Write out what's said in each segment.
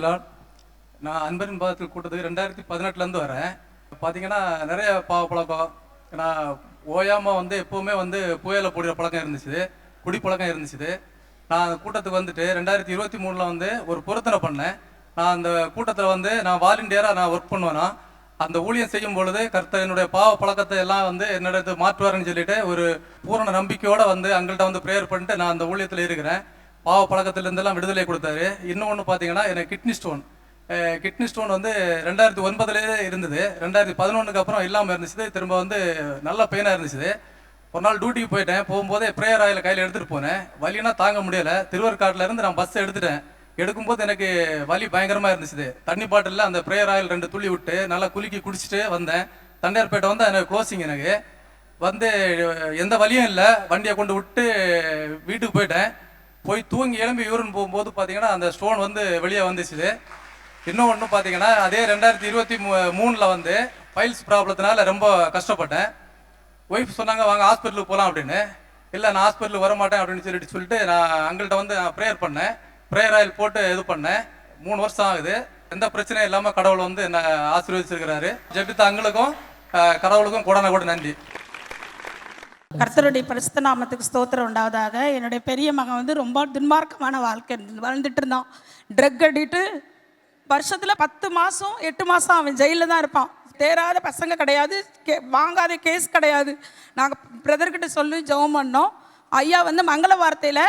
பிரைசலால். நான் அன்பரின் பாதத்தில் கூட்டத்துக்கு 2018 வரேன். பார்த்தீங்கன்னா நிறைய பாவ பழக்கம். நான் ஓயாமல் எப்போவுமே புயலை போடுற பழக்கம் இருந்துச்சு, குடி பழக்கம் இருந்துச்சு. நான் அந்த கூட்டத்துக்கு 2023 ஒரு பொருத்தனை பண்ணேன். நான் அந்த கூட்டத்தில் நான் வாலண்டியராக நான் ஒர்க் பண்ணுவேன்னா, அந்த ஊழியம் செய்யும் பொழுது கர்த்தர் என்னுடைய பாவ பழக்கத்தை எல்லாம் என்னிடத்து மாற்றுவாருன்னு சொல்லிட்டு ஒரு பூரண நம்பிக்கையோடு அங்கள்கிட்ட ப்ரேயர் பண்ணிட்டு நான் அந்த ஊழியத்தில் இருக்கிறேன். பாவ பழக்கத்திலிருந்தெல்லாம் விடுதலை கொடுத்தாரு. இன்னொன்று பார்த்தீங்கன்னா எனக்கு கிட்னி ஸ்டோன் 2009 இருந்தது. 2011 அப்புறம் இல்லாமல் இருந்துச்சு. திரும்ப நல்ல பெயினாக இருந்துச்சு. ஒரு நாள் டியூட்டிக்கு போயிட்டேன். போகும்போதே ப்ரேயர் ஆயில் கையில் எடுத்துகிட்டு போனேன். வலினா தாங்க முடியலை. திருவற்காட்டில் இருந்து நான் பஸ் எடுத்துட்டேன். எடுக்கும்போது எனக்கு வலி பயங்கரமாக இருந்துச்சு. தண்ணி பாட்டிலில் அந்த ப்ரேயர் ஆயில் 2 துளி விட்டு நல்லா குலுக்கி குடிச்சிட்டு வந்தேன். தண்டையார்பேட்டை எனக்கு க்ளோசிங். எனக்கு எந்த வலியும் இல்லை. வண்டியை கொண்டு விட்டு வீட்டுக்கு போயிட்டேன். போய் தூங்கி எழும்பி யூரின் போகும்போது பார்த்தீங்கன்னா அந்த ஸ்டோன் வெளியே வந்துச்சு. இன்னொன்று பார்த்தீங்கன்னா அதே 2023 பைல்ஸ் ப்ராப்ளத்தினால ரொம்ப கஷ்டப்பட்டேன். ஒய்ஃப் சொன்னாங்க வாங்க ஹாஸ்பிட்டலுக்கு போகலாம் அப்படின்னு. இல்லை நான் ஹாஸ்பிட்டலுக்கு வரமாட்டேன் அப்படின்னு சொல்லிட்டு நான் அங்கள்கிட்ட நான் ப்ரேயர் பண்ணேன். ப்ரேயர் ஆயில் போட்டு இது பண்ணேன். 3 வருஷம் ஆகுது. எந்த பிரச்சனையும் இல்லாமல் கடவுள் என்னை ஆசீர்வதிச்சிருக்கிறாரு. ஜெபித்த அங்களுக்கும் கடவுளுக்கும் கூட நன்றி. கர்த்தருடைய பரிசுத்த நாமத்துக்கு ஸ்தோத்திரம் உண்டாவதாக. என்னுடைய பெரிய மகன் ரொம்ப துன்மார்க்கமான வாழ்க்கை வாழ்ந்துட்டு இருந்தான். ட்ரக் அடிட்டு வருஷத்தில் 10 மாதம் 8 மாதம் அவன் ஜெயிலில் தான் இருப்பான். தேராத பசங்க கிடையாது, வாங்காத கேஸ் கிடையாது. நாங்கள் பிரதர்கிட்ட சொல்லி ஜெபம் பண்ணோம். ஐயா மங்கள வார்த்தையில்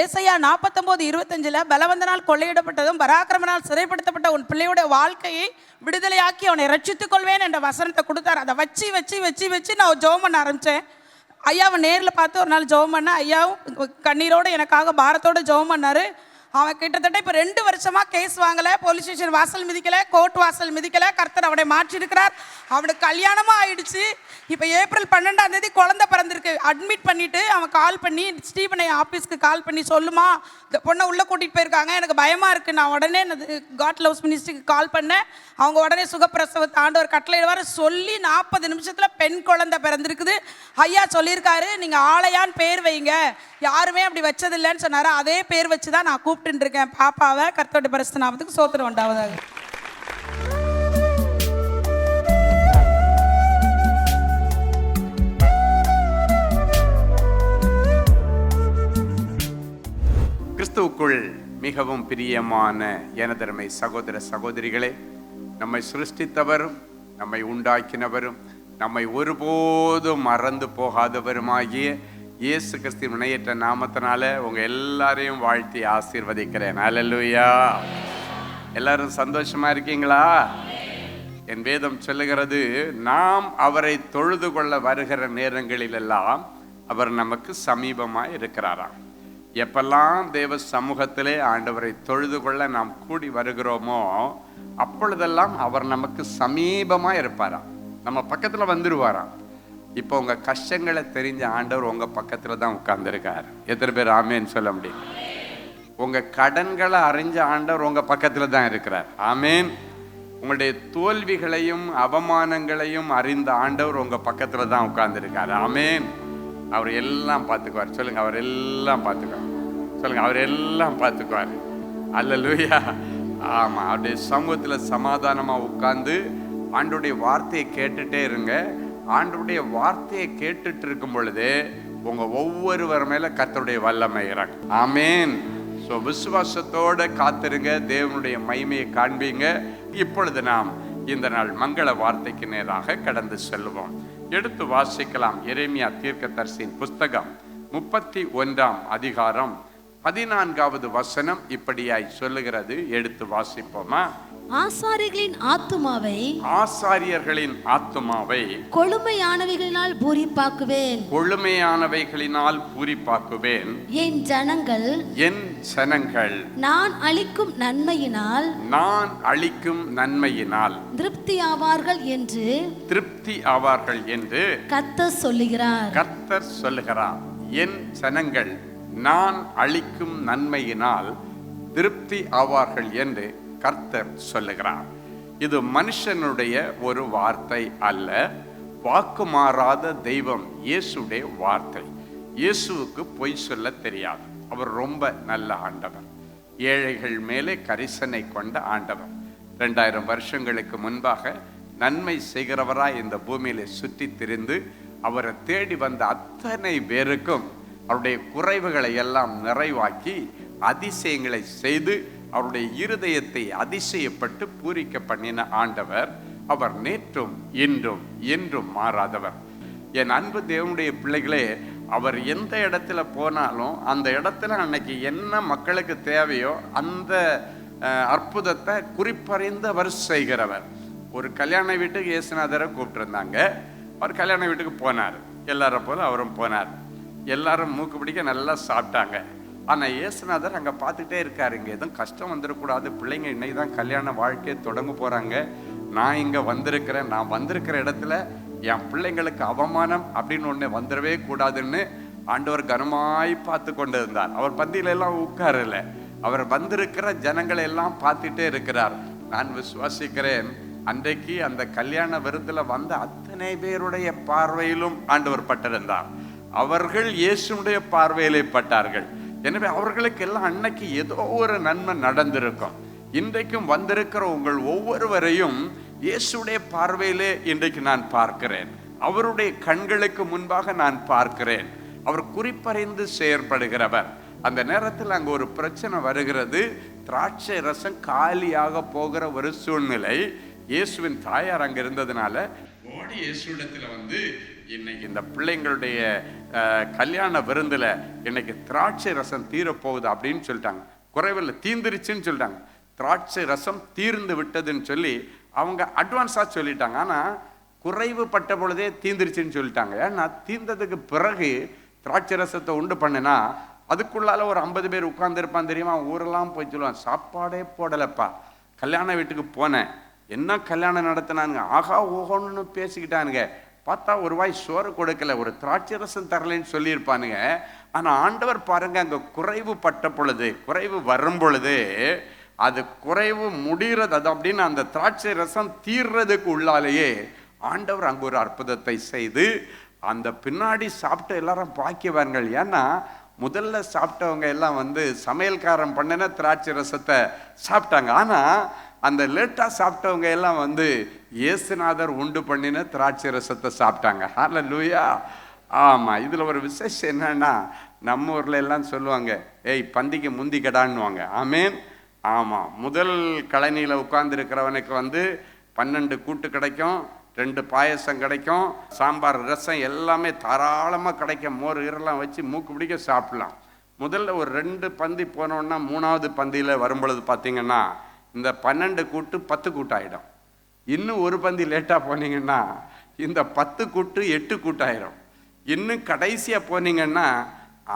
ஏசையா 49:25 பலவந்தனால் கொள்ளையிடப்பட்டதும் பராக்கிரமனால் சிறைப்படுத்தப்பட்ட உன் பிள்ளையுடைய வாழ்க்கையை விடுதலையாக்கி அவனை ரட்சித்துக் கொள்வேன் என்ற வசனத்தை கொடுத்தார். அதை வச்சு வச்சு வச்சு வச்சு நான் ஜெபம் பண்ண ஆரம்பித்தேன். ஐயாவை நேரில் பார்த்து ஒரு நாள் ஜெபம் பண்ண, ஐயாவும் கண்ணீரோடு எனக்காக பாரத்தோடு ஜெபம் பண்ணார். அவன் கிட்டத்தட்ட இப்போ 2 வருஷமாக கேஸ் வாங்கலை, போலீஸ் ஸ்டேஷன் வாசல் மிதிக்கலை, கோர்ட் வாசல் மிதிக்கலை. கர்த்தர் அவனை மாற்றிருக்கிறார். அவனுக்கு கல்யாணமாக ஆயிடுச்சு. இப்போ ஏப்ரல் 12 குழந்தை பிறந்திருக்கு. அட்மிட் பண்ணிவிட்டு அவன் கால் பண்ணி ஸ்டீபனை ஆஃபீஸ்க்கு கால் பண்ணி சொல்லுமா இந்த பொண்ணை உள்ளே கூட்டிகிட்டு போயிருக்காங்க, எனக்கு பயமாக இருக்குது. நான் உடனே காட் லவ்ஸ் மினிஸ்ட்ரிக்கு கால் பண்ணேன். அவங்க உடனே சுகப்பிரசவத்தை ஆண்டவர் கட்டளையிடுவார் சொல்லி 40 நிமிஷத்தில் பெண் குழந்தை பிறந்திருக்குது. ஐயா சொல்லியிருக்காரு நீங்கள் ஆளையான்னு பேர் வைங்க, யாருமே அப்படி வச்சதில்லைன்னு சொன்னார். அதே பேர் வச்சு தான் நான் கூப்பிட்டு இருக்கேன் பாப்பாவை. கர்த்தருடைய பரிசுத்த நாமத்துக்கு ஸ்தோத்திரம் உண்டாவதாக. கிறிஸ்துவுக்குள் மிகவும் பிரியமான எனதருமை சகோதர சகோதரிகளே, நம்மை சிருஷ்டித்தவரும் நம்மை உண்டாக்கினவரும் நம்மை ஒருபோதும் மறந்து போகாதவருமாகிய இயேசு கிறிஸ்துவின் இணையற்ற நாமத்தினால உங்க எல்லாரையும் வாழ்த்தி ஆசீர்வதிக்கிறேன். அல்லேலூயா. எல்லாரும் சந்தோஷமா இருக்கீங்களா? என் வேதம் சொல்லுகிறது, நாம் அவரை தொழுது கொள்ள வருகிற நேரங்களிலெல்லாம் அவர் நமக்கு சமீபமாய் இருக்கிறாராம். எப்பெல்லாம் தேவ சமூகத்திலே ஆண்டவரை தொழுது கொள்ள நாம் கூடி வருகிறோமோ அப்பொழுதெல்லாம் அவர் நமக்கு சமீபமாக இருப்பாராம், நம்ம பக்கத்தில் வந்துடுவாராம். இப்போ உங்கள் கஷ்டங்களை தெரிஞ்ச ஆண்டவர் உங்கள் பக்கத்தில் தான் உட்கார்ந்துருக்கார். எத்தனை பேர் ஆமேன்னு சொல்ல முடியும்? உங்கள் கடன்களை அறிஞ்ச ஆண்டவர் உங்கள் பக்கத்தில் தான் இருக்கிறார். ஆமேன். உங்களுடைய தோல்விகளையும் அவமானங்களையும் அறிந்த ஆண்டவர் உங்கள் பக்கத்தில் தான் உட்கார்ந்துருக்கார். ஆமேன். அவர் எல்லாம் பார்த்துக்குவார். சொல்லுங்க, அவர் எல்லாம் பார்த்துக்குவார். சொல்லுங்க, அவர் எல்லாம் பார்த்துக்குவார். அல்லேலூயா. ஆமாம், அவருடைய சமூகத்தில் சமாதானமாக உட்கார்ந்து ஆண்டவருடைய வார்த்தையை கேட்டுட்டே இருங்க. ஆண்டவருடைய வார்த்தையை கேட்டுட்டு இருக்கும் பொழுது உங்கள் ஒவ்வொருவர் மேலே கர்த்தருடைய வல்லமை இறங்கும். ஆமேன். ஸோ விசுவாசத்தோடு காத்திருங்க, தேவனுடைய மகிமையை காண்பீங்க. இப்பொழுது நாம் இந்த நாள் மங்கள வார்த்தைக்கு நேராக கடந்து செல்வோம். எடுத்து வாசிக்கலாம். எரேமியா தீர்க்கதரிசியின் புஸ்தகம் 31 அதிகாரம் 14வது வசனம் இப்படியாய் சொல்லுகிறது. எடுத்து வாசிப்போமா? ஆசாரியர்களின் ஆத்துமாவை கொழுமையானவைகளினால் பூரிப்பாக்குவேன். என் ஜனங்கள் நான் அளிக்கும் நன்மையினால் திருப்தி ஆவார்கள் என்று கர்த்தர் சொல்லுகிறார். என் ஜனங்கள் நான் அளிக்கும் நன்மையினால் திருப்தி ஆவார்கள் என்று கர்த்தர் சொல்லுகிறார். இது மனுஷனுடைய ஒரு வார்த்தை அல்ல, வாக்கு மாறாத தெய்வம் இயேசுடைய வார்த்தை. இயேசுவுக்கு பொய் சொல்ல தெரியாது. அவர் ரொம்ப நல்ல ஆண்டவர். ஏழைகள் மேலே கரிசனை கொண்ட ஆண்டவர். 2000 வருஷங்களுக்கு முன்பாக நன்மை செய்கிறவராய் இந்த பூமியில சுற்றி திரிந்து அவரை தேடி வந்த அத்தனை பேருக்கும் அவருடைய குறைவுகளை எல்லாம் நிறைவாக்கி அதிசயங்களை செய்து அவருடைய இருதயத்தை அதிசயப்பட்டு பூரிக்க பண்ணின ஆண்டவர். அவர் நேற்றும் இன்றும் என்றும் மாறாதவர். என் அன்பு தேவனுடைய பிள்ளைகளே, அவர் எந்த இடத்துல போனாலும் அந்த இடத்துல அன்னைக்கு என்ன மக்களுக்கு தேவையோ அந்த அற்புதத்தை குறிப்பறிந்து அவர் செய்கிறவர். ஒரு கல்யாண வீட்டுக்கு இயேசுநாதரை கூப்பிட்டுருந்தாங்க. அவர் கல்யாண வீட்டுக்கு போனார். எல்லாரும் போல அவரும் போனார். எல்லாரும் மூக்கு பிடிக்க நல்லா சாப்பிட்டாங்க. ஆனால் இயேசுநாதர் அங்கே பார்த்துட்டே இருக்காரு. இங்கே எதுவும் கஷ்டம் வந்துடக்கூடாது, பிள்ளைங்க இன்னைக்கு தான் கல்யாண வாழ்க்கையை தொடங்க போகிறாங்க, நான் இங்கே வந்திருக்கிறேன், நான் வந்திருக்கிற இடத்துல என் பிள்ளைங்களுக்கு அவமானம் அப்படின்னு ஒன்று வந்துடவே கூடாதுன்னு ஆண்டவர் கனமாய் பார்த்து கொண்டு இருந்தார். அவர் பந்தியில எல்லாம் உட்காரல, அவர் வந்திருக்கிற ஜனங்களை எல்லாம் பார்த்துட்டே இருக்கிறார். நான் விசுவாசிக்கிறேன், அன்றைக்கு அந்த கல்யாண விருந்தில் வந்த அத்தனை பேருடைய பார்வையிலும் ஆண்டவர் பட்டிருந்தார். அவர்கள் இயேசுடைய பார்வையிலே பட்டார்கள். எனவே அவர்களுக்கு எல்லாம் அன்னைக்கு ஏதோ ஒரு நன்மை நடந்திருக்கும். இன்றைக்கும் வந்திருக்கிற உங்கள் ஒவ்வொருவரையும் இயேசுடைய பார்வையிலே இன்றைக்கு நான் பார்க்கிறேன். அவருடைய கண்களுக்கு முன்பாக நான் பார்க்கிறேன். அவர் குறிப்பறிந்து செயற்படுகிறவர். அந்த நேரத்தில் அங்கே ஒரு பிரச்சனை வருகிறது. திராட்சை ரசம் காலியாக போகிற ஒரு சூழ்நிலை. இயேசுவின் தாயார் அங்கே இருந்ததுனால ஓடி இயேசுடத்துல வந்து, இன்னைக்கு இந்த பிள்ளைங்களுடைய கல்யாண விருந்துல இன்னைக்கு திராட்சை ரசம் தீரப்போகுது அப்படின்னு சொல்லிட்டாங்க. குறைவில் தீந்துருச்சுன்னு சொல்லிட்டாங்க. திராட்சை ரசம் தீர்ந்து விட்டதுன்னு சொல்லி அவங்க அட்வான்ஸாக சொல்லிட்டாங்க. ஆனால் குறைவு பட்ட பொழுதே தீந்துருச்சுன்னு சொல்லிட்டாங்க. ஏன்னா தீர்ந்ததுக்கு பிறகு திராட்சை ரசத்தை உண்டு பண்ணுனா அதுக்குள்ளால ஒரு 50 பேர் உட்கார்ந்துருப்பான் தெரியுமா. ஊரெல்லாம் போய் சொல்லுவான், சாப்பாடே போடலைப்பா, கல்யாண வீட்டுக்கு போனேன், என்ன கல்யாணம் நடத்தினானுங்க, ஆகா ஓஹோன்னு பேசிக்கிட்டானுங்க, பார்த்தா ஒரு வாய் சோறு கொடுக்கல, ஒரு திராட்சை ரசம் தரலைன்னு சொல்லியிருப்பானுங்க. ஆனால் ஆண்டவர் பாருங்க, அங்கே குறைவு பட்ட பொழுது, குறைவு வரும் பொழுது, அது குறைவு முடிகிறது அது அப்படின்னு அந்த திராட்சை ரசம் தீர்றதுக்கு உள்ளாலேயே ஆண்டவர் அங்கே ஒரு அற்புதத்தை செய்து அந்த பின்னாடி சாப்பிட்ட எல்லாரும் பாக்கியவான்கள். ஏன்னா முதல்ல சாப்பிட்டவங்க எல்லாம் வந்து சமையல்காரன் பண்ணின திராட்சை ரசத்தை சாப்பிட்டாங்க. ஆனால் அந்த லேட்டாக சாப்பிட்டவங்க எல்லாம் வந்து இயேசுநாதர் உண்டு பண்ணின திராட்சை ரசத்தை சாப்பிட்டாங்க. ஹல்லேலூயா. ஆமாம், இதில் ஒரு விசேஷம் என்னன்னா, நம்ம ஊரில் எல்லாம் சொல்லுவாங்க, ஏய் பந்திக்கு முந்தி கடான்னுவாங்க. ஆமேன். ஆமாம், முதல் கழனியில் உட்கார்ந்துருக்கிறவனுக்கு வந்து 12 கூட்டு கிடைக்கும், 2 பாயசம் கிடைக்கும், சாம்பார் ரசம் எல்லாமே தாராளமாக கிடைக்கும், மோர் ஈரெல்லாம் வச்சு மூக்கு பிடிக்க சாப்பிடலாம். முதல்ல ஒரு 2 பந்தி போனோன்னா 3ஆவது பந்தியில் வரும்பொழுது பார்த்தீங்கன்னா இந்த 12 கூட்டு 10 கூட்டாயிடும். இன்னும் ஒரு பந்தி லேட்டாக போனீங்கன்னா இந்த 10 கூட்டு 8 கூட்டாயிரும். இன்னும் கடைசியாக போனீங்கன்னா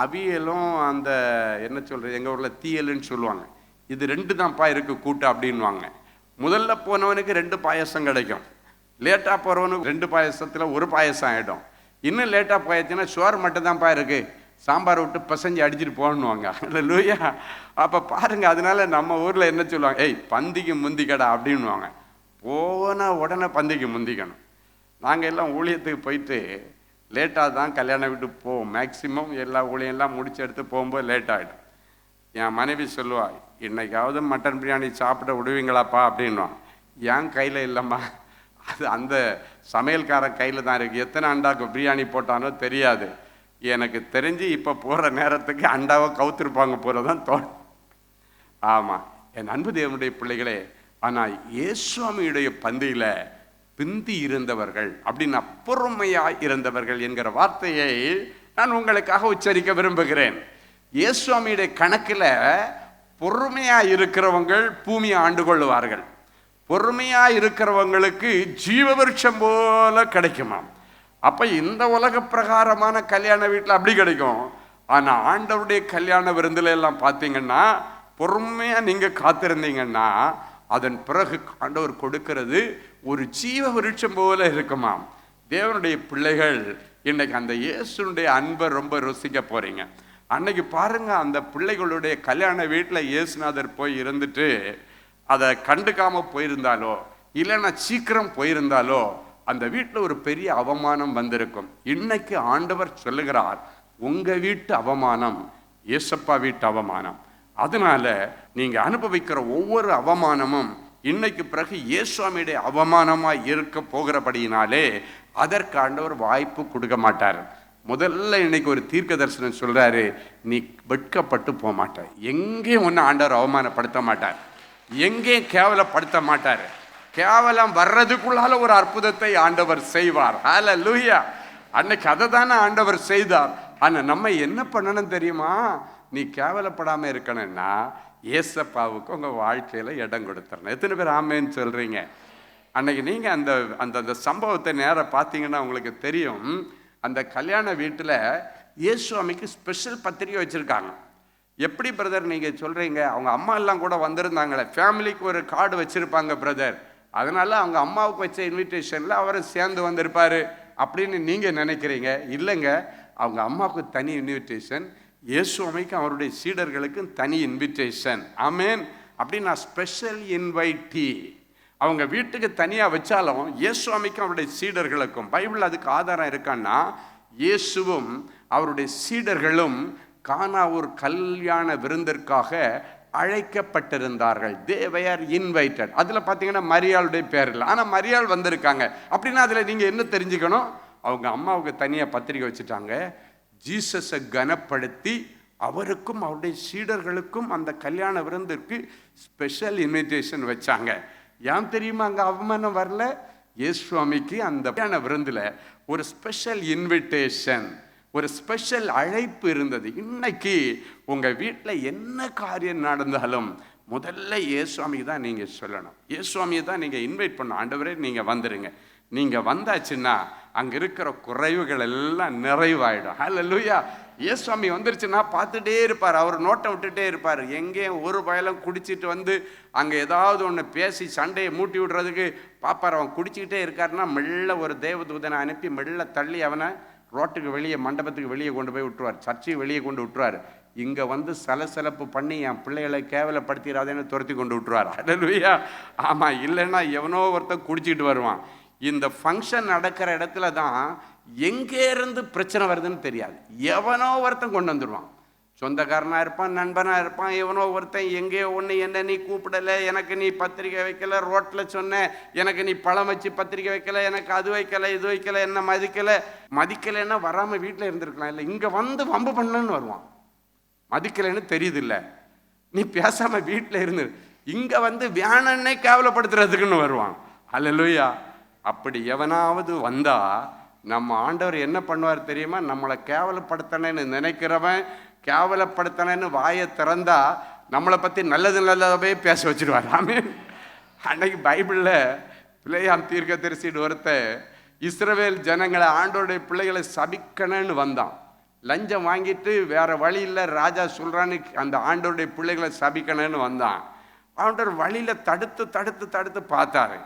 அவியலும் அந்த என்ன சொல்கிறது, எங்கள் ஊரில் தீயலுன்னு சொல்லுவாங்க, இது 2 தான்ப்பா இருக்குது கூட்டு அப்படின்வாங்க. முதல்ல போனவனுக்கு 2 பாயசம் கிடைக்கும், லேட்டாக போகிறவனுக்கு 2 பாயசத்தில் 1 பாயசம் ஆகிடும். இன்னும் லேட்டாக போயாச்சுன்னா சோறு மட்டும்தான்ப்பா இருக்குது, சாம்பார் விட்டு பசஞ்சு அடிச்சுட்டு போகணுவாங்க. அல்லேலூயா. அப்போ பாருங்கள், அதனால நம்ம ஊரில் என்ன சொல்லுவாங்க, ஏய் பந்திக்கு முந்திக்கடா அப்படின்வாங்க. போன உடனே பந்திக்கு முந்திக்கணும். நாங்கள் எல்லாம் ஊழியத்துக்கு போயிட்டு லேட்டாக தான் கல்யாணம் வீட்டுக்கு போவோம். மேக்சிமம் எல்லா ஊழியெல்லாம் முடிச்சு எடுத்து போகும்போது லேட் ஆகிடும். என் மனைவி சொல்லுவா, இன்னைக்காவது மட்டன் பிரியாணி சாப்பிட விடுவீங்களாப்பா அப்படின்வான். என் கையில் இல்லைம்மா, அது அந்த சமையல்காரன் கையில் தான் இருக்குது. எத்தனை அண்டாக்கு பிரியாணி போட்டானோ தெரியாது. எனக்கு தெரிஞ்சு இப்போ போகிற நேரத்துக்கு அண்டாவை கவுத்திருப்பாங்க போகிறதான் தோணும். ஆமாம், என் அன்பு தேவனுடைய பிள்ளைகளே, ஆனால் இயேசுவாமியுடைய பந்தியில் பிந்தி இருந்தவர்கள் அப்படின்னா பொறுமையாய் இருந்தவர்கள் என்கிற வார்த்தையை நான் உங்களுக்காக உச்சரிக்க விரும்புகிறேன். இயேசுவாமியுடைய கணக்கில் பொறுமையாக இருக்கிறவங்கள் பூமியை ஆண்டு கொள்ளுவார்கள். பொறுமையாக இருக்கிறவங்களுக்கு ஜீவவிருட்சம் போல கிடைக்குமாம். அப்போ இந்த உலக பிரகாரமான கல்யாண வீட்டில் அப்படி கிடைக்கும். ஆனால் ஆண்டவருடைய கல்யாண விருந்தில் எல்லாம் பார்த்தீங்கன்னா பொறுமையாக நீங்கள் காத்திருந்தீங்கன்னா அதன் பிறகு ஆண்டவர் கொடுக்கிறது ஒரு ஜீவ விருட்சம் போல இருக்குமாம். தேவனுடைய பிள்ளைகள் இன்னைக்கு அந்த இயேசுனுடைய அன்பை ரொம்ப ருசிக்க போறீங்க. அன்னைக்கு பாருங்க, அந்த பிள்ளைகளுடைய கல்யாண வீட்டில் இயேசுநாதர் போய் இருந்துட்டு அதை கண்டுக்காம போயிருந்தாலோ இல்லைன்னா சீக்கிரம் போயிருந்தாலோ அந்த வீட்டில் ஒரு பெரிய அவமானம் வந்திருக்கும். இன்னைக்கு ஆண்டவர் சொல்லுகிறார், உங்க வீட்டு அவமானம் இயேசப்பா வீட்டு அவமானம். அதனால நீங்க அனுபவிக்கிற ஒவ்வொரு அவமானமும் இன்னைக்கு பிறகு இயேசுவாமியுடைய அவமானமாய் இருக்க போகிறபடியினாலே அதற்கு ஆண்டவர் வாய்ப்பு கொடுக்க மாட்டார். முதல்ல இன்னைக்கு ஒரு தீர்க்க தரிசனம் சொல்றாரு, நீ வெட்கப்பட்டு போக மாட்டார். எங்கேயும் ஒன்று ஆண்டவர் அவமானப்படுத்த மாட்டார், எங்கேயும் கேவலப்படுத்த மாட்டார். கேவலம் வர்றதுக்குள்ளால ஒரு அற்புதத்தை ஆண்டவர் செய்வார். ஹல்லேலூயா. அன்னைக்கு அதை தானே ஆண்டவர் செய்தார். ஆனா நம்ம என்ன பண்ணணும் தெரியுமா? நீ கேவலப்படாம இருக்கணும்னா ஏசப்பாவுக்கு உங்க வாழ்க்கையில இடம் கொடுத்துறணும். எத்தனை பேர் ஆமேன்னு சொல்றீங்க? அன்னைக்கு நீங்க அந்த அந்த அந்த சம்பவத்தை நேரம் பார்த்தீங்கன்னா உங்களுக்கு தெரியும். அந்த கல்யாண வீட்டுல இயேசுவாமிக்கு ஸ்பெஷல் பத்திரிகை வச்சிருக்காங்க. எப்படி பிரதர் நீங்க சொல்றீங்க? அவங்க அம்மா எல்லாம் கூட வந்திருந்தாங்களே, ஃபேமிலிக்கு ஒரு கார்டு வச்சிருப்பாங்க பிரதர், அதனால அவங்க அம்மாவுக்கு வச்ச இன்விடேஷன்ல அவரும் சேர்ந்து வந்திருப்பாரு அப்படின்னு நீங்க நினைக்கிறீங்க. இல்லைங்க, அவங்க அம்மாவுக்கு தனி இன்விடேஷன், இயேசுவாமிக்கு அவருடைய சீடர்களுக்கும் தனி இன்விடேஷன். ஆமேன். அப்படின்னா ஸ்பெஷல் இன்வைட்டி. அவங்க வீட்டுக்கு தனியாக வச்சாலும் இயேசுவாமிக்கும் அவருடைய சீடர்களுக்கும், பைபிள் அதுக்கு ஆதாரம் இருக்கான்னா, இயேசுவும் அவருடைய சீடர்களும் கானாவூர் கல்யாண விருந்திற்காக அழைக்கப்பட்டிருந்தார்கள். they were invited. அதில் பார்த்தீங்கன்னா மரியாளுடைய பேர் இல்லை, ஆனால் மரியாள் வந்திருக்காங்க. அப்படின்னா அதில் நீங்கள் என்ன தெரிஞ்சுக்கணும்? அவங்க அம்மாவுக்கு தனியாக பத்திரிகை வச்சுட்டாங்க. ஜீசஸை கனப்படுத்தி அவருக்கும் அவருடைய சீடர்களுக்கும் அந்த கல்யாண விருந்திற்கு ஸ்பெஷல் இன்விடேஷன் வச்சாங்க. ஏன் தெரியுமா அங்கே அவமானம் வரல? இயேசுவாமிக்கு அந்த கல்யாண விருந்தில் ஒரு ஸ்பெஷல் இன்விடேஷன், ஒரு ஸ்பெஷல் அழைப்பு இருந்தது. இன்னைக்கு உங்க வீட்டில் என்ன காரியம் நடந்தாலும் முதல்ல இயேசுவாமிக்கு தான் நீங்க சொல்லணும். இயேசுவாமியை தான் நீங்க இன்வைட் பண்ணணும். ஆண்டவரே நீங்க வந்துருங்க. நீங்க வந்தாச்சுன்னா அங்க இருக்கிற குறைவுகள் எல்லாம் நிறைவாயிடும். ஹல்லேலூயா. இயேசுவாமி வந்துருச்சுன்னா பார்த்துட்டே இருப்பார், அவர் நோட்டை விட்டுட்டே இருப்பார். எங்கேயும் ஒரு பயலும் குடிச்சிட்டு வந்து அங்கே ஏதாவது ஒன்று பேசி சண்டையை மூட்டி விடுறதுக்கு பார்ப்பார். அவன் குடிச்சிக்கிட்டே இருக்காருன்னா மெல்ல ஒரு தேவதூதனை அனுப்பி மெல்ல தள்ளி அவனை ரோட்டுக்கு வெளியே, மண்டபத்துக்கு வெளியே கொண்டு போய் விட்டுருவார், சர்ச்சையை வெளியே கொண்டு விட்டுருவார். இங்கே வந்து சலசலப்பு பண்ணி என் பிள்ளைகளை கேவலப்படுத்திடாதேன்னு துரத்தி கொண்டு விட்டுருவார். ஹல்லேலூயா. ஆமாம், இல்லைன்னா எவனோ ஒருத்தன் குடிச்சிக்கிட்டு வருவான். இந்த ஃபங்க்ஷன் நடக்கிற இடத்துல தான் எங்கேருந்து பிரச்சனை வருதுன்னு தெரியாது. எவனோ ஒருத்தன் கொண்டு வந்துடுவான். சொந்தக்காரனாக இருப்பான், நண்பனாக இருப்பான். எவனோ ஒருத்தன் எங்கேயோ ஒன்று, என்ன நீ கூப்பிடலை, எனக்கு நீ பத்திரிக்கை வைக்கலை, ரோட்டில் சொன்ன எனக்கு நீ பழம் வச்சு பத்திரிக்கை வைக்கலை, எனக்கு அது வைக்கலை இது வைக்கலை, என்ன மதிக்கலைன்னா வராமல் வீட்டில் இருந்திருக்கலாம். இல்லை, இங்கே வந்து வம்பு பண்ணலன்னு வருவான். மதிக்கலைன்னு தெரியுது இல்லை, நீ பேசாமல் வீட்டில் இருந்து இங்கே வந்து வேணன்னே கேவலப்படுத்துறதுக்குன்னு வருவான். ஹல்லேலூயா. அப்படி எவனாவது வந்தா நம்ம ஆண்டவர் என்ன பண்ணுவார் தெரியுமா? நம்மளை கேவலப்படுத்தணுன்னு நினைக்கிறவன் கேவலப்படுத்தணுன்னு வாயை திறந்தா நம்மளை பற்றி நல்லது நல்லதாவே பேச வச்சிருவார். ஆமென். அன்னைக்கு பைபிளில் பிள்ளையாம் தீர்க்கதரிசின்னு ஒருத்தன் இஸ்ரவேல் ஜனங்களை, ஆண்டோருடைய பிள்ளைகளை சபிக்கணும்னு வந்தான். லஞ்சம் வாங்கிட்டு வேற வழி இல்லை, ராஜா சொல்றான்னு அந்த ஆண்டோருடைய பிள்ளைகளை சபிக்கணும்னு வந்தான். ஆண்டவர் வழியில் தடுத்து பார்த்தாரு.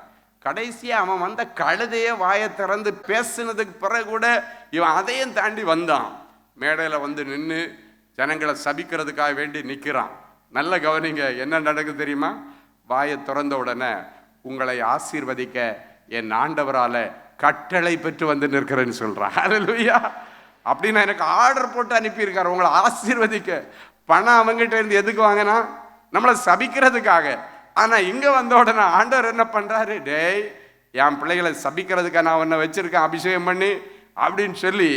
கடைசியாக அவன் வந்த கழுதையே வாயை திறந்து பேசினதுக்கு பிறகு கூட இவன் அதையும் தாண்டி வந்தான். மேடையில் வந்து நின்று ஜனங்களை சபிக்கிறதுக்காக வேண்டி நிற்கிறான். நல்ல கவனிங்க, என்ன நடக்குது தெரியுமா? வாயை திறந்த உடனே, உங்களை ஆசீர்வதிக்க என் ஆண்டவரால கட்டளை பெற்று வந்து நிற்கிறேன்னு சொல்றான். ஹல்லேலூயா. அப்படின்னு எனக்கு ஆர்டர் போட்டு அனுப்பியிருக்காரு உங்களை ஆசீர்வதிக்க. பணம் அவங்ககிட்ட இருந்து எதுக்கு வாங்கினா? நம்மளை சபிக்கிறதுக்காக. ஆனா இங்க வந்த உடனே ஆண்டவர் என்ன பண்றாரு? டேய், என் பிள்ளைகளை சபிக்கிறதுக்காக நான் உன்னை வச்சிருக்கேன் அபிஷேகம் பண்ணி அப்படின்னு சொல்லி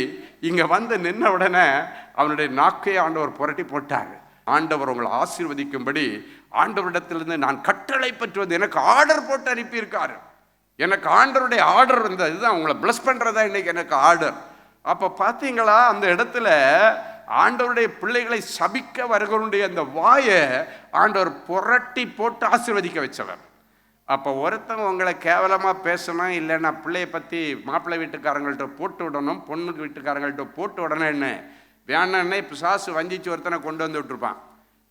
இங்க வந்து நின்ன உடனே அவனுடைய நாக்கையை ஆண்டவர் புரட்டி போட்டாரு. ஆண்டவர் உங்களை ஆசீர்வதிக்கும்படி ஆண்டவரிடத்திலிருந்து நான் கட்டளை பெற்றுவது எனக்கு ஆர்டர் போட்டு அனுப்பியிருக்காரு. எனக்கு ஆண்டவருடைய ஆர்டர் இருந்தது. இதுதான் உங்களை பிளஸ் பண்றதா இன்னைக்கு எனக்கு ஆர்டர். அப்ப பாத்தீங்களா, அந்த இடத்துல ஆண்டவருடைய பிள்ளைகளை சபிக்க வருகிறவருடைய அந்த வாயை ஆண்டவர் புரட்டி போட்டு ஆசீர்வதிக்க வச்சவர். அப்போ ஒருத்தன் உங்களை கேவலமாக பேசணும், இல்லைன்னா பிள்ளையை பற்றி மாப்பிள்ளை வீட்டுக்காரங்கள்ட்ட போட்டு விடணும், பொண்ணுக்கு வீட்டுக்காரங்கள்ட்ட போட்டு விடணும்னு வேணான்னே பிசாசு வஞ்சிச்சு ஒருத்தனை கொண்டு வந்து விட்டுருப்பான்.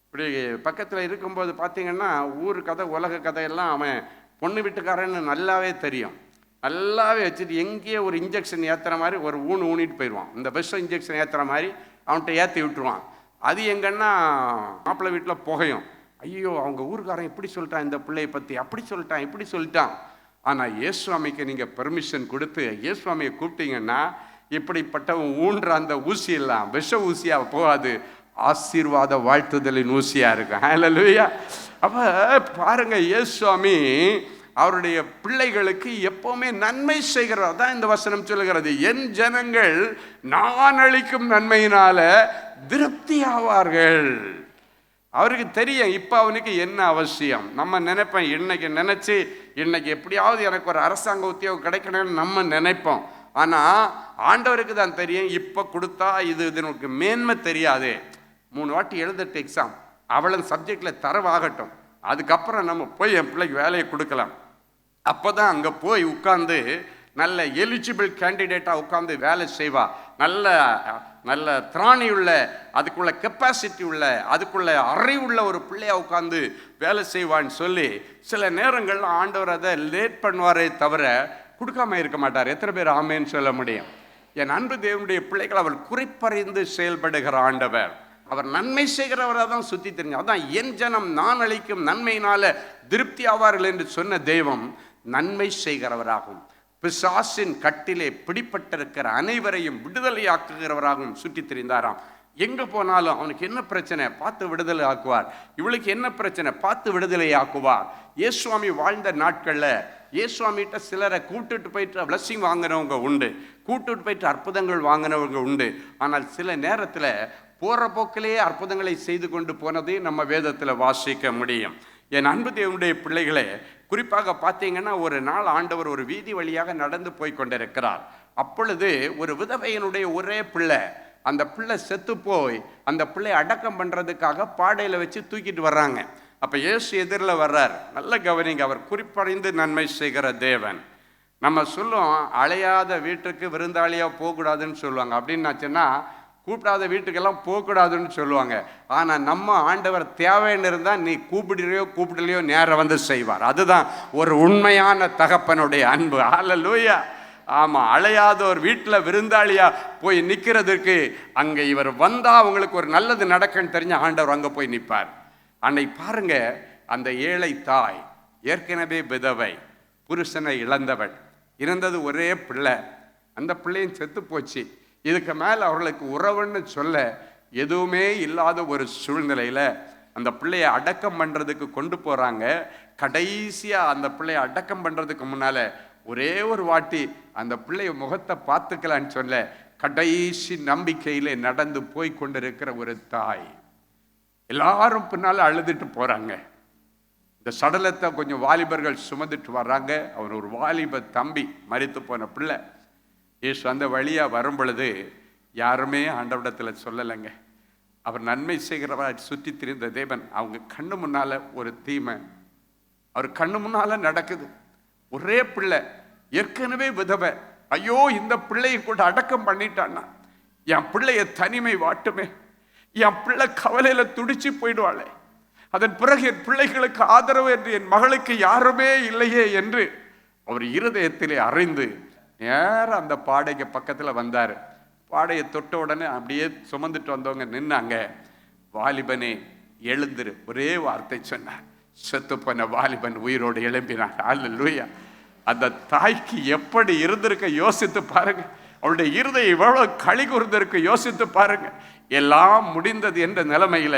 இப்படி பக்கத்தில் இருக்கும்போது பார்த்தீங்கன்னா ஊர் கதை உலக கதையெல்லாம் அவன் பொண்ணு வீட்டுக்காரன்னு நல்லாவே தெரியும். நல்லாவே வச்சுட்டு எங்கேயோ ஒரு இன்ஜெக்ஷன் ஏற்றுற மாதிரி ஒரு ஊனிட்டு போயிடுவான். இந்த விஷம் இன்ஜெக்ஷன் ஏற்றுற மாதிரி அவன்கிட்ட ஏற்றி விட்டுருவான். அது எங்கன்னா மாப்பிள்ளை வீட்டில் புகையும். ஐயோ, அவங்க ஊருக்காரன் இப்படி சொல்லிட்டான், இந்த பிள்ளையை பற்றி அப்படி சொல்லிட்டான், இப்படி சொல்லிட்டான். ஆனால் இயேசுவாமிக்கு நீங்கள் பெர்மிஷன் கொடுத்து இயேசுவாமியை கூப்பிட்டீங்கன்னா இப்படிப்பட்டவன் ஊன்ற அந்த ஊசி எல்லாம் விஷ ஊசியாக போகாது, ஆசீர்வாத வாழ்த்துதலின் ஊசியா இருக்கும். ஹல்லேலூயா. அப்ப பாருங்க, இயேசுவாமி அவருடைய பிள்ளைகளுக்கு எப்பவுமே நன்மை செய்கிறவர் தான் இந்த வசனம் சொல்லுகிறது. என் ஜனங்கள் நான் அளிக்கும் நன்மையினால திருப்தி ஆவார்கள். அவருக்கு தெரியும் இப்ப அவனுக்கு என்ன அவசியம். நம்ம நினைப்போம், இன்னைக்கு நினைச்சு இன்னைக்கு எப்படியாவது எனக்கு ஒரு அரசாங்க உத்தியோகம் கிடைக்கணும்னு நம்ம நினைப்போம். ஆனா ஆண்டவருக்கு தான் தெரியும், இப்ப கொடுத்தா இதனுக்கு மேன்மை தெரியாது. 3 வாட்டி எழுதிட்டு எக்ஸாம், அவ்வளவு சப்ஜெக்ட்ல தரவாகட்டும், அதுக்கப்புறம் நம்ம போய் என் பிள்ளைக்கு வேலையை கொடுக்கலாம். அப்போதான் அங்கே போய் உட்கார்ந்து நல்ல எலிஜிபிள் கேண்டிடேட்டாக உட்கார்ந்து வேலை செய்வா. நல்ல நல்ல திராணி உள்ள, அதுக்குள்ள கெப்பாசிட்டி உள்ள, அதுக்குள்ள அறிவுள்ள ஒரு பிள்ளையா உட்கார்ந்து வேலை செய்வான்னு சொல்லி சில நேரங்கள்ல ஆண்டவர் அதை லேட் பண்ணுவாரே தவிர கொடுக்காம இருக்க மாட்டார். எத்தனை பேர் ஆமேன்னு சொல்ல முடியும்? என் அன்பு தேவனுடைய பிள்ளைகள், அவர் குறிப்பறிந்து செயல்படுகிற ஆண்டவர். அவர் நன்மை செய்கிறவராக தான் சுத்தி தெரிஞ்சு. அதான் என் ஜனம் நான் அளிக்கும் நன்மையினால திருப்தி ஆவார்கள் என்று சொன்ன தெய்வம் நன்மை செய்கிறவராகும், பிசாசின் கட்டிலே பிடிப்பட்டிருக்கிற அனைவரையும் விடுதலையாக்குகிறவராகவும் சுற்றி தெரிந்தாராம். எங்க போனாலும் அவனுக்கு என்ன பிரச்சனை பார்த்து விடுதலை ஆக்குவார், இவளுக்கு என்ன பிரச்சனை பார்த்து விடுதலை ஆக்குவார். இயேசுவாமி வாழ்ந்த நாட்கள்ல இயேசுவாமிகிட்ட சிலரை கூட்டுட்டு போயிட்டு பிளஸ்ஸிங் வாங்கினவங்க உண்டு, கூட்டுட்டு போயிட்டு அற்புதங்கள் வாங்கினவங்க உண்டு. ஆனால் சில நேரத்துல போற போக்கிலேயே அற்புதங்களை செய்து கொண்டு போனதை நம்ம வேதத்தில் வாசிக்க முடியும். என் அன்பு தேவனுடைய பிள்ளைகளே, குறிப்பாக பார்த்தீங்கன்னா ஒரு நாள் ஆண்டவர் ஒரு வீதி வழியாக நடந்து போய் கொண்டிருக்கிறார். அப்பொழுது ஒரு விதவையனுடைய ஒரே பிள்ளை, அந்த பிள்ளை செத்து போய் அந்த பிள்ளை அடக்கம் பண்றதுக்காக பாடையில வச்சு தூக்கிட்டு வர்றாங்க. அப்ப இயேசு எதிரில் வர்றார். நல்ல கவனிங்க, அவர் குறிப்பறிந்து நன்மை செய்கிற தேவன். நம்ம சொல்லுவோம், அழையாத வீட்டுக்கு விருந்தாளியா போகக்கூடாதுன்னு சொல்லுவாங்க. அப்படின்னாச்சுன்னா கூப்பிடாத வீட்டுக்கெல்லாம் போகக்கூடாதுன்னு சொல்லுவாங்க. ஆனால் நம்ம ஆண்டவர் தேவைன்னு இருந்தால் நீ கூப்பிடலையோ நேரம் வந்து செய்வார். அதுதான் ஒரு உண்மையான தகப்பனுடைய அன்பு. ஹல்லேலூயா. ஆமாம், அழையாத ஒரு வீட்டில் விருந்தாளியா போய் நிற்கிறதுக்கு அங்கே இவர் வந்தால் அவங்களுக்கு ஒரு நல்லது நடக்குன்னு தெரிஞ்ச ஆண்டவர் அங்கே போய் நிற்பார். அன்னைக்கு பாருங்க, அந்த ஏழை தாய் ஏற்கனவே விதவை, புருஷனை இழந்தவள், இருந்தது ஒரே பிள்ளை, அந்த பிள்ளையும் செத்து போச்சு. இதுக்கு மேலே அவர்களுக்கு உறவுன்னு சொல்ல எதுவுமே இல்லாத ஒரு சூழ்நிலையில் அந்த பிள்ளையை அடக்கம் பண்ணுறதுக்கு கொண்டு போகிறாங்க. கடைசியாக அந்த பிள்ளையை அடக்கம் பண்ணுறதுக்கு முன்னால் ஒரே ஒரு வாட்டி அந்த பிள்ளைய முகத்தை பார்த்துக்கலான்னு சொல்ல கடைசி நம்பிக்கையில் நடந்து போய் கொண்டிருக்கிற ஒரு தாய். எல்லாரும் பின்னால் அழுதுட்டு போகிறாங்க. இந்த சடலத்தை கொஞ்சம் வாலிபர்கள் சுமந்துட்டு வர்றாங்க. அவர் ஒரு வாலிப தம்பி, மரித்து போன பிள்ளை. இயேசு அந்த வழியா வரும் பொழுது யாருமே ஆண்டவரிடத்தில் சொல்லலைங்க. அவர் நன்மை செய்கிறவராக சுற்றி திரிந்த தேவன் அவங்க கண்ணு முன்னால ஒரு தீமை அவர் கண்ணு முன்னால நடக்குது. ஒரே பிள்ளை, ஏற்கனவே விதவை. ஐயோ, இந்த பிள்ளையை கூட அடக்கம் பண்ணிட்டான்னா என் பிள்ளைய தனிமை வாட்டுமே, என் பிள்ளை கவலையில துடிச்சு போயிடுவாளே, அதன் பிறகு என் பிள்ளைகளுக்கு ஆதரவு என்று என் மகளுக்கு யாருமே இல்லையே என்று அவர் இருதயத்திலே அறிந்து நேரம் அந்த பாடைக்கு பக்கத்தில் வந்தார். பாடையை தொட்ட உடனே அப்படியே சுமந்துட்டு வந்தவங்க நின்னாங்க. வாலிபனே எழுந்துரு, ஒரே வார்த்தை சொன்னார். செத்து போன வாலிபன் உயிரோடு எழும்பினார். அல்லேலூயா. அந்த தாய்க்கு எப்படி இருந்திருக்க யோசித்து பாருங்க. அவருடைய இருதயம் எவ்வளவு களி கூர்ந்திருக்கு யோசித்து பாருங்க. எல்லாம் முடிந்தது என்ற நிலைமையில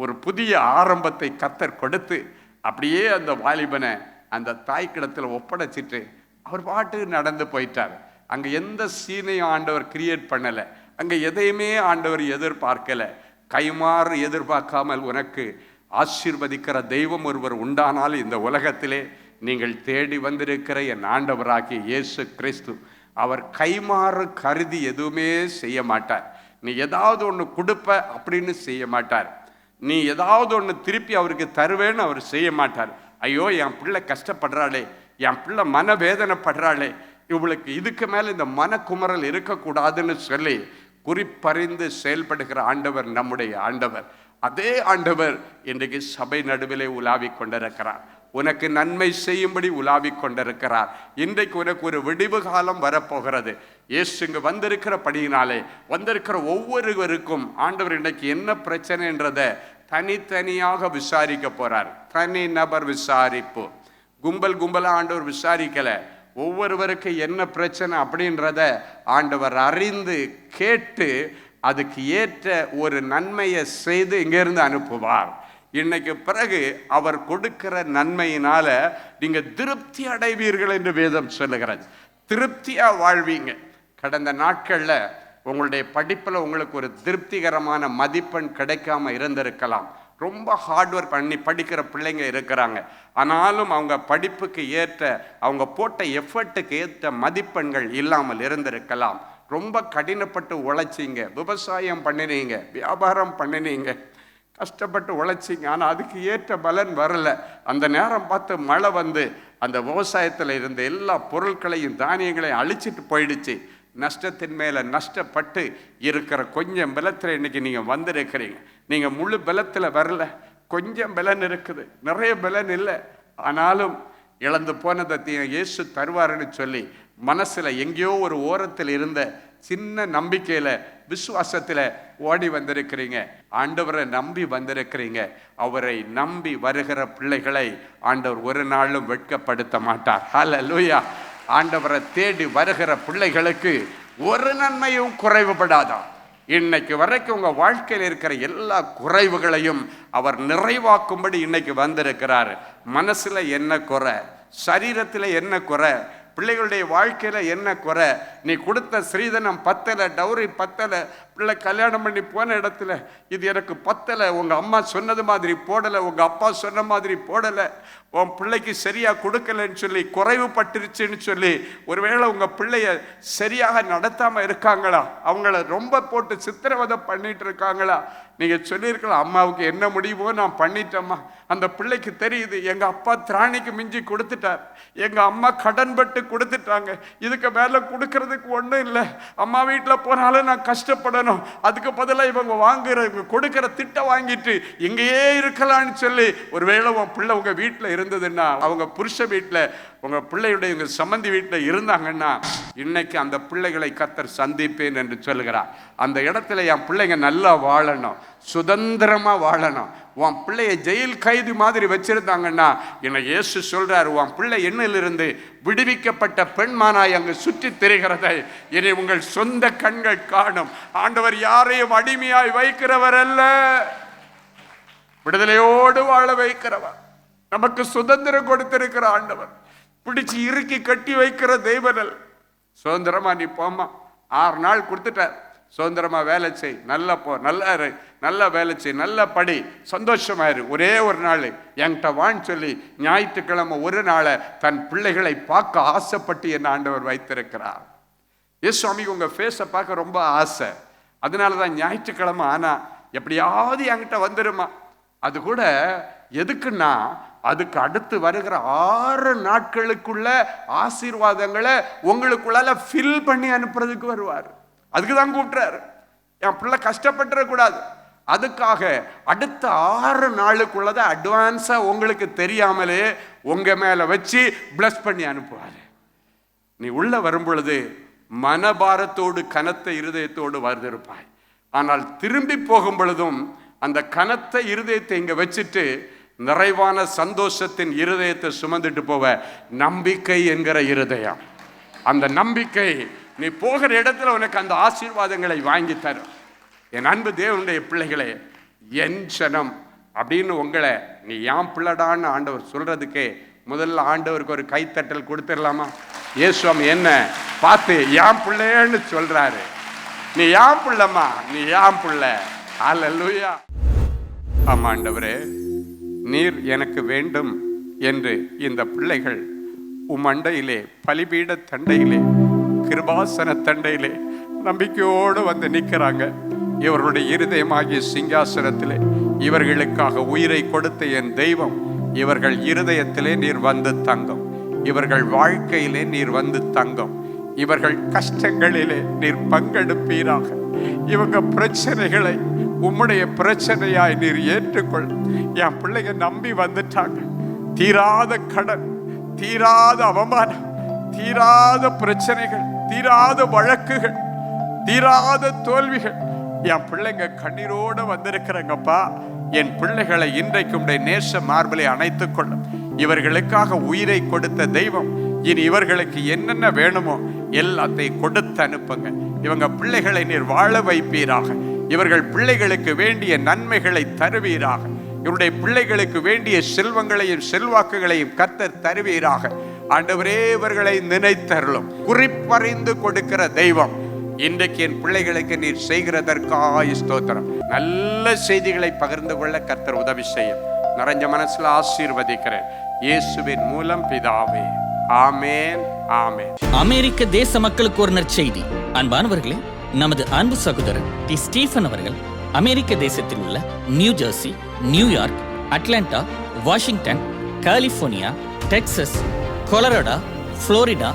ஒரு புதிய ஆரம்பத்தை கர்த்தர் கொடுத்து அப்படியே அந்த வாலிபனை அந்த தாய்க்கிடத்தில் ஒப்படைச்சிட்டு அவர் பாட்டு நடந்து போயிட்டார். அங்க எந்த சீனையும் ஆண்டவர் கிரியேட் பண்ணல, அங்க எதையுமே ஆண்டவர் எதிர்பார்க்கல. கைமாறு எதிர்பார்க்காமல் உனக்கு ஆசீர்வதிக்கிற தெய்வம் ஒருவர் உண்டானால் இந்த உலகத்திலே நீங்கள் தேடி வந்திருக்கிற என் ஆண்டவராகிய இயேசு கிறிஸ்து, அவர் கைமாறு கருதி எதுவுமே செய்ய மாட்டார். நீ ஏதாவது ஒன்று கொடுப்ப அப்படின்னு செய்ய மாட்டார். நீ ஏதாவது ஒன்று திருப்பி அவருக்கு தருவேன்னு அவர் செய்ய மாட்டார். ஐயோ, என் பிள்ளை கஷ்டப்படுறாளே, என் பிள்ளை மனவேதனைப்படுறாளே, இவளுக்கு இதுக்கு மேலே இந்த மனக்குமரல் இருக்கக்கூடாதுன்னு சொல்லி குறிப்பறிந்து செயல்படுகிற ஆண்டவர் நம்முடைய ஆண்டவர். அதே ஆண்டவர் இன்றைக்கு சபை நடுவிலே உலாவிக் கொண்டிருக்கிறார். உனக்கு நன்மை செய்யும்படி உலாவிக் கொண்டிருக்கிறார். இன்றைக்கு உனக்கு ஒரு விடிவு காலம் வரப்போகிறது. இயேசு இங்கு வந்திருக்கிறபடியினாலே வந்திருக்கிற ஒவ்வொருவருக்கும் ஆண்டவர் இன்றைக்கு என்ன பிரச்சனைன்றதை தனித்தனியாக விசாரிக்க போறார். தனி நபர் விசாரிப்பு, கும்பல் கும்பலா ஆண்டவர் விசாரிக்கல. ஒவ்வொருவருக்கு என்ன பிரச்சனை அப்படின்றத ஆண்டவர் அறிந்து கேட்டு அதுக்கு ஏற்ற ஒரு நன்மையை செய்து இங்கிருந்து அனுப்புவார். இன்னைக்கு பிறகு அவர் கொடுக்கிற நன்மையினால நீங்க திருப்தி அடைவீர்கள் என்று வேதம் சொல்லுகிறது. திருப்தியா வாழ்வீங்க. கடந்த நாட்கள்ல உங்களுடைய படிப்புல உங்களுக்கு ஒரு திருப்திகரமான மதிப்பெண் கிடைக்காம இருந்திருக்கலாம். ரொம்ப ஹார்ட் ஒர்க் பண்ணி படிக்கிற பிள்ளைங்க இருக்கிறாங்க. ஆனாலும் அவங்க படிப்புக்கு ஏற்ற, அவங்க போட்ட எஃபர்ட்டுக்கு ஏற்ற மதிப்பெண்கள் இல்லாமல் இருந்திருக்கலாம். ரொம்ப கடினப்பட்டு உழைச்சிங்க, விவசாயம் பண்ணினீங்க, வியாபாரம் பண்ணினீங்க, கஷ்டப்பட்டு உழைச்சிங்க. ஆனால் அதுக்கு ஏற்ற பலன் வரல. அந்த நேரம் பார்த்து மழை வந்து அந்த விவசாயத்தில் இருந்த எல்லா பொருட்களையும் தானியங்களையும் அழிச்சிட்டு போயிடுச்சு. நஷ்டத்தின் மேலே நஷ்டப்பட்டு இருக்கிற கொஞ்சம் பலத்தில் இன்னைக்கு நீங்கள் வந்திருக்கிறீங்க. நீங்கள் முழு பலத்தில் வரல, கொஞ்சம் பலன் இருக்குது, நிறைய பலன் இல்லை. ஆனாலும் இழந்து போனதை இயேசு தருவாருன்னு சொல்லி மனசில் எங்கேயோ ஒரு ஓரத்தில் இருந்த சின்ன நம்பிக்கையில், விசுவாசத்தில் ஓடி வந்திருக்கிறீங்க. ஆண்டவரை நம்பி வந்திருக்கிறீங்க. அவரை நம்பி வருகிற பிள்ளைகளை ஆண்டவர் ஒரு நாளும் வெட்கப்படுத்த மாட்டார். ஹல்லேலூயா. ஆண்டவரை தேடி வருகிற பிள்ளைகளுக்கு ஒரு நன்மையும் குறைவுபடாதான். இன்னைக்கு வரைக்கும் உங்க வாழ்க்கையில் இருக்கிற எல்லா குறைவுகளையும் அவர் நிறைவாக்கும்படி இன்னைக்கு வந்திருக்கிறார். மனசுல என்ன குறை, சரீரத்தில் என்ன குறை, பிள்ளைகளுடைய வாழ்க்கையில என்ன குறை, நீ கொடுத்த ஸ்ரீதனம் பத்தலை, டவுரி பத்தலை, பிள்ளை கல்யாணம் பண்ணி போன இடத்துல இது எனக்கு பத்தலை, உங்க அம்மா சொன்னது மாதிரி போடலை, உங்க அப்பா சொன்ன மாதிரி போடலை, உன் பிள்ளைக்கு சரியா கொடுக்கலன்னு சொல்லி குறைவுபட்டுருச்சுன்னு சொல்லி ஒருவேளை உங்க பிள்ளைய சரியாக நடத்தாம இருக்காங்களா, அவங்கள ரொம்ப போட்டு சித்திரவதை பண்ணிட்டு இருக்காங்களா, நீங்க சொல்லியிருக்கலாம் அம்மாவுக்கு என்ன முடியுமோ நான் பண்ணிட்டேம்மா, அந்த பிள்ளைக்கு தெரியுது எங்க அப்பா திராணிக்கு மிஞ்சி கொடுத்துட்டார், எங்க அம்மா கடன்பட்டு கொடுத்துட்டாங்க, இதுக்கு மேல கொடுக்கறதுக்கு ஒன்றும் இல்லை, அம்மா வீட்டில் போனாலும் நான் கஷ்டப்படணும், அதுக்கு பதிலாக இவங்க கொடுக்கிற திட்டம் வாங்கிட்டு இங்கேயே இருக்கலாம்னு சொல்லி ஒருவேளை உன் பிள்ளை உங்க வீட்டில் இருந்ததுன்னா, அவங்க புருஷ வீட்டில், உங்க பிள்ளையுடைய உங்க சம்பந்தி வீட்டில் இருந்தாங்கன்னா இன்னைக்கு அந்த பிள்ளைகளை கர்த்தர் சந்திப்பேன் என்று சொல்லுகிறார். அந்த இடத்துல என் பிள்ளைங்க நல்லா வாழணும், சுதந்திரமா வாழணும். உன் பிள்ளைய ஜெயில் கைதி மாதிரி வச்சிருந்தாங்கன்னா என்னை இயேசு சொல்றாரு, உன் பிள்ளை எண்ணிலிருந்து விடுவிக்கப்பட்ட பெண்மானாய் அங்கு சுற்றி திரிகிறதை இனி உங்கள் சொந்த கண்கள் காணும். ஆண்டவர் யாரையும் அடிமையாய் வைக்கிறவர் அல்ல, விடுதலையோடு வாழ வைக்கிறவர். நமக்கு சுதந்திரம் கொடுத்திருக்கிற ஆண்டவர், பிடிச்சு இறுக்கி கட்டி வைக்கிற தெய்வனல். சுதந்திரமா நீ போமா, 6 நாள் கொடுத்துட்டார், சுதந்திரமா வேலை செய், நல்லா போ, நல்லா இரு, நல்லா வேலை செய், நல்லா படி, சந்தோஷமாயிரு. ஒரே ஒரு நாள் என்கிட்ட வான்னு சொல்லி ஞாயிற்றுக்கிழமை ஒரு நாளை தன் பிள்ளைகளை பார்க்க ஆசைப்பட்டு என் ஆண்டவர் வைத்திருக்கிறார். சுவாமிக்கு உங்க ஃபேஸை பார்க்க ரொம்ப ஆசை, அதனாலதான் ஞாயிற்றுக்கிழமை ஆனா எப்படியாவது என்கிட்ட வந்துருமா. அது கூட எதுக்குன்னா அதுக்கு அடுத்து வருகிற 6 நாட்களுக்குள்ள ஆசீர்வாதங்களை உங்களுக்குள்ளால ஃபில் பண்ணி அனுப்புறதுக்கு வருவார். அதுக்கு தான் கூப்பிட்டுறாரு. என் பிள்ளை கஷ்டப்பட்டுறக்கூடாது, அதுக்காக அடுத்த 6 நாளுக்குள்ளதை அட்வான்ஸா உங்களுக்கு தெரியாமலே உங்க மேல வச்சு பிளஸ் பண்ணி அனுப்புவாரு. நீ உள்ள வரும் பொழுது மனபாரத்தோடு கனத்த இருதயத்தோடு வருதிருப்பாய். ஆனால் திரும்பி போகும் பொழுதும் அந்த கனத்த இருதயத்தை இங்க வச்சுட்டு நிறைவான சந்தோஷத்தின் இருதயத்தை சுமந்துட்டு போவ நம்பிக்கை என்கிற இருதயம். அந்த நம்பிக்கை நீ போகிற இடத்துல உனக்கு அந்த ஆசீர்வாதங்களை வாங்கி தரும். என் அன்பு தேவனுடைய பிள்ளைகளே, என் சனம் அப்படின்னு உங்களை நீ ஏன் பிள்ளைடான்னு ஆண்டவர் சொல்றதுக்கே முதல்ல ஆண்டவருக்கு ஒரு கைத்தட்டல் கொடுத்துடலாமா? இயேசுவாமி என்ன பார்த்து ஏன் பிள்ளைன்னு சொல்றாரு. நீ ஏன் பிள்ளைமா, நீ ஏன் பிள்ளை. ஹல்லேலூயா. ஆமா ஆண்டவரே, நீர் எனக்கு வேண்டும் என்று இந்த பிள்ளைகள் உம்மண்டையிலே, பலிபீட தண்டையிலே, கிருபாசன தண்டையிலே நம்பிக்கையோடு வந்து நிற்கிறாங்க. இவர்களுடைய இருதயமாகிய சிங்காசனத்திலே இவர்களுக்காக உயிரை கொடுத்த என் தெய்வம் இவர்கள் இருதயத்திலே நீர் வந்து தங்கும், இவர்கள் வாழ்க்கையிலே நீர் வந்து தங்கும், இவர்கள் கஷ்டங்களிலே நீர் பங்கெடுப்பீராக. இவங்க பிரச்சனைகளை உம்முடைய பிரச்சனையாய் நீர் ஏற்றுக்கொள். என் பிள்ளைங்க நம்பி வந்துட்டாங்க. தீராத கடன், தீராத அவமானம், தீராத பிரச்சனைகள், தீராத வழக்குகள், தீராத தோல்விகள், என் பிள்ளைங்க கண்ணீரோட வந்திருக்கிறங்கப்பா. என் பிள்ளைகளை இன்றைக்கு உடைய நேச மார்பிலை அணைத்துக் கொள்ளும். இவர்களுக்காக உயிரை கொடுத்த தெய்வம் இனி இவர்களுக்கு என்னென்ன வேணுமோ எல்லாத்தையும் கொடுத்து அனுப்புங்க. இவங்க பிள்ளைகளை நீர் வாழ வைப்பீராக. இவர்கள் பிள்ளைகளுக்கு வேண்டிய நன்மைகளை தருவீராக. இவருடைய பிள்ளைகளுக்கு வேண்டிய செல்வங்களையும் செல்வாக்குகளையும் கர்த்தர் தருவீராக. ஆண்டவரே, இவர்களை நினைத்தருளும். குறிப்பறிந்து கொடுக்கிற தெய்வம், இன்றைக்கு என் பிள்ளைகளுக்கு நீர் செய்கிறதற்காக ஸ்தோத்திரம். நல்ல செய்திகளை பகிர்ந்து கொள்ள கர்த்தர் உதவி செய்யும். நிறைஞ்ச மனசுல ஆசீர்வதிக்கிறேன் இயேசுவின் மூலம் பிதாவே, ஆமேன், ஆமேன். அமெரிக்க தேச மக்களுக்கு ஒரு நற்செய்தி. அன்பானவர்களே, நமது அன்பு சகோதரர் டி ஸ்டீஃபன் அவர்கள் அமெரிக்க தேசத்தில் உள்ள New Jersey, New York, Atlanta, Washington, California, Texas, Colorado, Florida,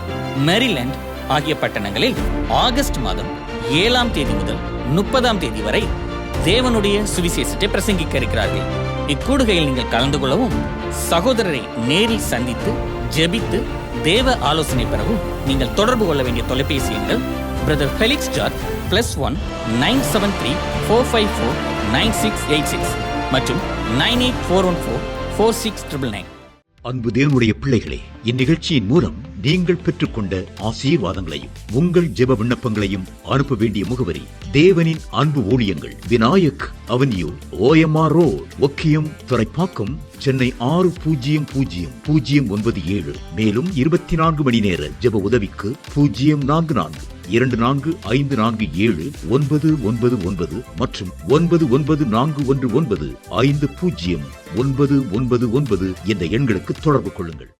Maryland ஆகிய பட்டணங்களில் ஆகஸ்ட் மாதம் 7ஆம் தேதி முதல் 30ஆம் தேதி வரை தேவனுடைய சுவிசேஷத்தை பிரசங்கிக்க இருக்கிறார்கள். இக்கூடுகையில் நீங்கள் கலந்து கொள்ளவும், சகோதரரை நேரில் சந்தித்து ஜெபித்து தேவ ஆலோசனை பெறவும் நீங்கள் தொடர்பு கொள்ள வேண்டிய தொலைபேசி எண்கள் பிரதர் ஃபெலிக்ஸ் ஜார்ஜ் +1 973 454 9686 மற்றும் 98414 46999. அன்பு தேவனுடைய பிள்ளைகளே, இந்நிகழ்ச்சியின் மூலம் நீங்கள் பெற்றுக்கொண்ட ஆசீர்வாதங்களையும் உங்கள் ஜெப விண்ணப்பங்களையும் அனுப்ப வேண்டிய முகவரி: தேவனின் அன்பு ஊழியங்கள், Vinayak avenue, OMR road, Okkiyam, Thoraipakkam, Chennai 600097. மேலும் 24 மணி நேர ஜெப உதவிக்கு 044 24547999 மற்றும் 9941150999 என்ற எண்களுக்கு தொடர்பு கொள்ளுங்கள்.